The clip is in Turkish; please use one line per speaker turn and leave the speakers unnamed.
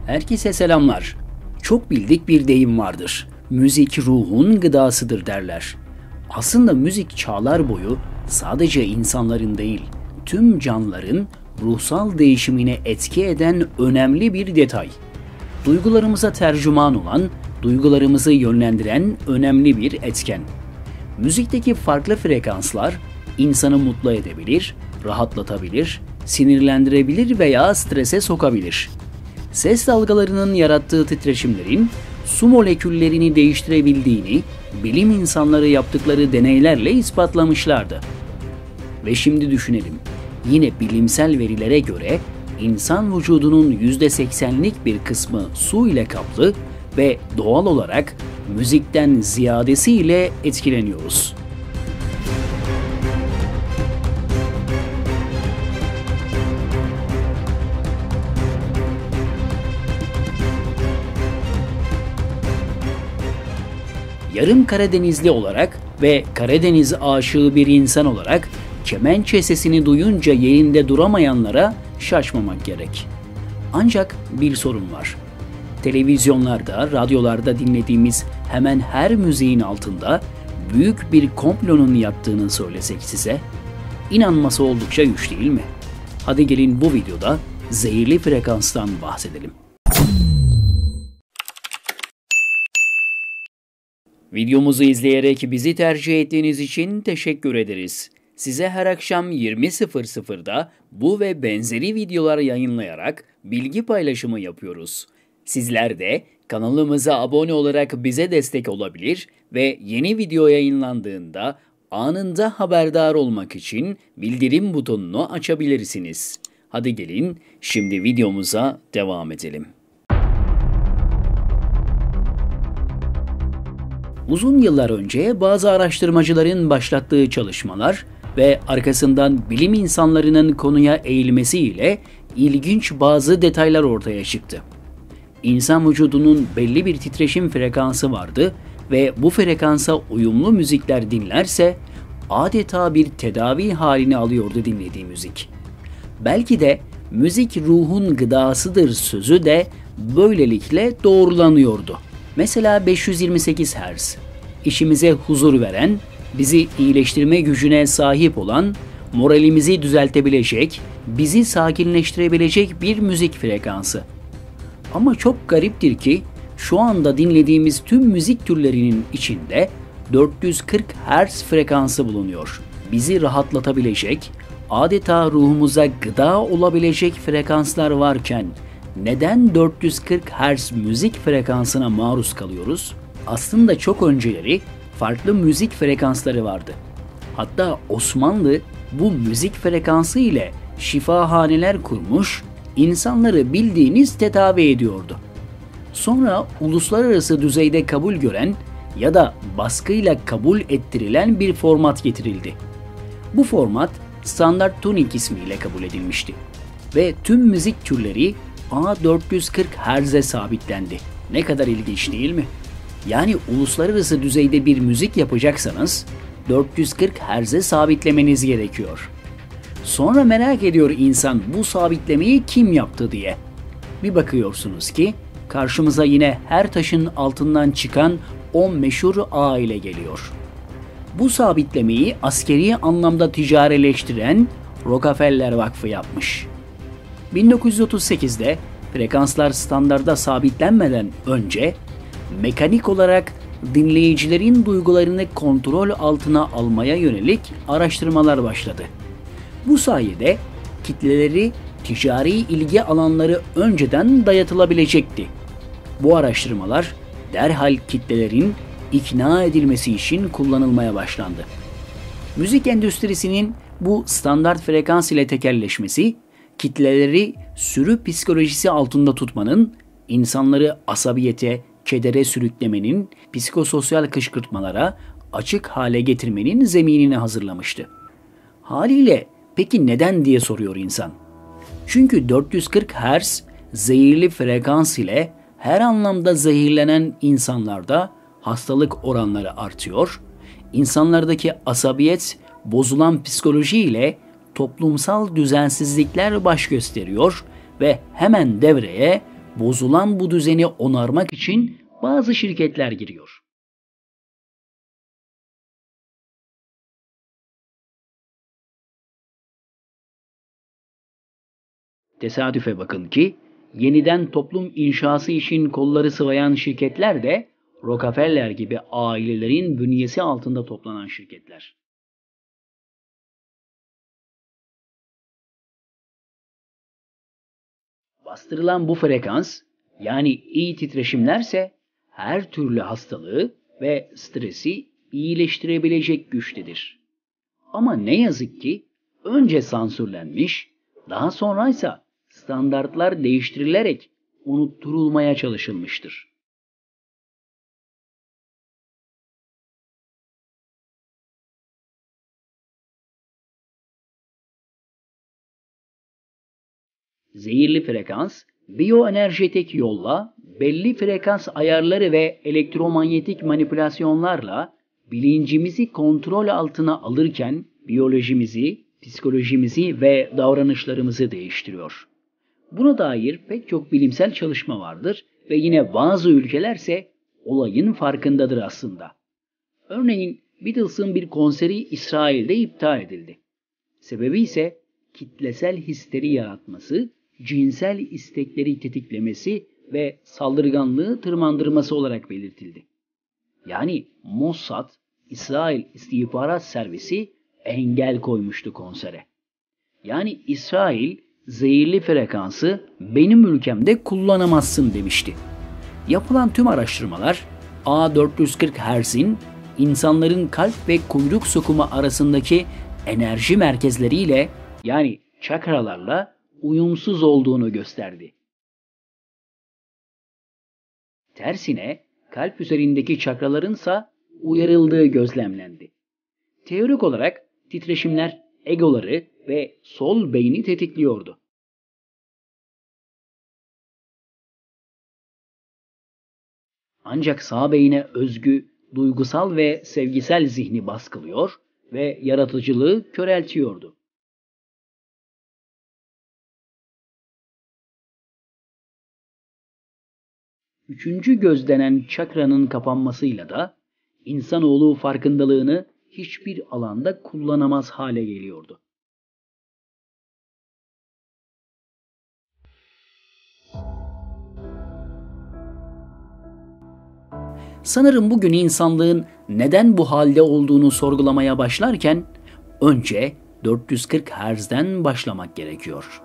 Herkese selamlar. Çok bildik bir deyim vardır. Müzik ruhun gıdasıdır derler. Aslında müzik çağlar boyu sadece insanların değil, tüm canlıların ruhsal değişimine etki eden önemli bir detay. Duygularımıza tercüman olan, duygularımızı yönlendiren önemli bir etken. Müzikteki farklı frekanslar insanı mutlu edebilir, rahatlatabilir, sinirlendirebilir veya strese sokabilir. Ses dalgalarının yarattığı titreşimlerin su moleküllerini değiştirebildiğini bilim insanları yaptıkları deneylerle ispatlamışlardı. Ve şimdi düşünelim. Yine bilimsel verilere göre insan vücudunun %80'lik bir kısmı su ile kaplı ve doğal olarak müzikten ziyadesiyle etkileniyoruz. Yarım Karadenizli olarak ve Karadeniz aşığı bir insan olarak kemençe sesini duyunca yerinde duramayanlara şaşmamak gerek. Ancak bir sorun var. Televizyonlarda, radyolarda dinlediğimiz hemen her müziğin altında büyük bir komplonun yattığını söylesek size, inanması oldukça güç değil mi? Hadi gelin bu videoda zehirli frekanstan bahsedelim. Videomuzu izleyerek bizi tercih ettiğiniz için teşekkür ederiz. Size her akşam 20.00'da bu ve benzeri videolar yayınlayarak bilgi paylaşımı yapıyoruz. Sizler de kanalımıza abone olarak bize destek olabilir ve yeni video yayınlandığında anında haberdar olmak için bildirim butonunu açabilirsiniz. Hadi gelin şimdi videomuza devam edelim. Uzun yıllar önce bazı araştırmacıların başlattığı çalışmalar ve arkasından bilim insanlarının konuya eğilmesiyle ilginç bazı detaylar ortaya çıktı. İnsan vücudunun belli bir titreşim frekansı vardı ve bu frekansa uyumlu müzikler dinlerse adeta bir tedavi halini alıyordu dinlediği müzik. Belki de müzik ruhun gıdasıdır sözü de böylelikle doğrulanıyordu. Mesela 528 Hz, işimize huzur veren, bizi iyileştirme gücüne sahip olan, moralimizi düzeltebilecek, bizi sakinleştirebilecek bir müzik frekansı. Ama çok gariptir ki şu anda dinlediğimiz tüm müzik türlerinin içinde 440 Hz frekansı bulunuyor. Bizi rahatlatabilecek, adeta ruhumuza gıda olabilecek frekanslar varken neden 440 Hz müzik frekansına maruz kalıyoruz? Aslında çok önceleri farklı müzik frekansları vardı. Hatta Osmanlı bu müzik frekansı ile şifahaneler kurmuş, insanları bildiğiniz tedavi ediyordu. Sonra uluslararası düzeyde kabul gören ya da baskıyla kabul ettirilen bir format getirildi. Bu format standart tuning ismiyle kabul edilmişti ve tüm müzik türleri A440 Hz'e sabitlendi. Ne kadar ilginç değil mi? Yani uluslararası düzeyde bir müzik yapacaksanız 440 Hz'e sabitlemeniz gerekiyor. Sonra merak ediyor insan bu sabitlemeyi kim yaptı diye. Bir bakıyorsunuz ki karşımıza yine her taşın altından çıkan o meşhur A ile geliyor. Bu sabitlemeyi askeri anlamda ticarileştiren Rockefeller Vakfı yapmış. 1938'de frekanslar standarda sabitlenmeden önce mekanik olarak dinleyicilerin duygularını kontrol altına almaya yönelik araştırmalar başladı. Bu sayede kitleleri ticari ilgi alanları önceden dayatılabilecekti. Bu araştırmalar derhal kitlelerin ikna edilmesi için kullanılmaya başlandı. Müzik endüstrisinin bu standart frekans ile tekelleşmesi, kitleleri sürü psikolojisi altında tutmanın, insanları asabiyete, kedere sürüklemenin, psikososyal kışkırtmalara açık hale getirmenin zeminini hazırlamıştı. Haliyle peki neden diye soruyor insan. Çünkü 440 Hz zehirli frekans ile her anlamda zehirlenen insanlarda hastalık oranları artıyor, insanlardaki asabiyet, bozulan psikoloji ile toplumsal düzensizlikler baş gösteriyor ve hemen devreye bozulan bu düzeni onarmak için bazı şirketler giriyor. Tesadüfe bakın ki yeniden toplum inşası için kolları sıvayan şirketler de Rockefeller gibi ailelerin bünyesi altında toplanan şirketler. Bastırılan bu frekans, yani iyi titreşimlerse her türlü hastalığı ve stresi iyileştirebilecek güçtedir. Ama ne yazık ki önce sansürlenmiş, daha sonraysa standartlar değiştirilerek unutturulmaya çalışılmıştır. Zehirli frekans, biyoenerjetik yolla, belli frekans ayarları ve elektromanyetik manipülasyonlarla bilincimizi kontrol altına alırken biyolojimizi, psikolojimizi ve davranışlarımızı değiştiriyor. Buna dair pek çok bilimsel çalışma vardır ve yine bazı ülkelerse olayın farkındadır aslında. Örneğin Beatles'ın bir konseri İsrail'de iptal edildi. Sebebi ise kitlesel histeri yaratması, cinsel istekleri tetiklemesi ve saldırganlığı tırmandırması olarak belirtildi. Yani Mossad, İsrail İstihbarat Servisi engel koymuştu konsere. Yani İsrail zehirli frekansı benim ülkemde kullanamazsın demişti. Yapılan tüm araştırmalar A440 Hz'in insanların kalp ve kuyruk sokumu arasındaki enerji merkezleriyle, yani çakralarla uyumsuz olduğunu gösterdi. Tersine kalp üzerindeki çakralarınsa uyarıldığı gözlemlendi. Teorik olarak titreşimler egoları ve sol beyni tetikliyordu. Ancak sağ beyine özgü, duygusal ve sevgisel zihni baskılıyor ve yaratıcılığı köreltiyordu. Üçüncü göz denen çakranın kapanmasıyla da insanoğlu farkındalığını hiçbir alanda kullanamaz hale geliyordu. Sanırım bugün insanlığın neden bu halde olduğunu sorgulamaya başlarken önce 440 Hz'den başlamak gerekiyor.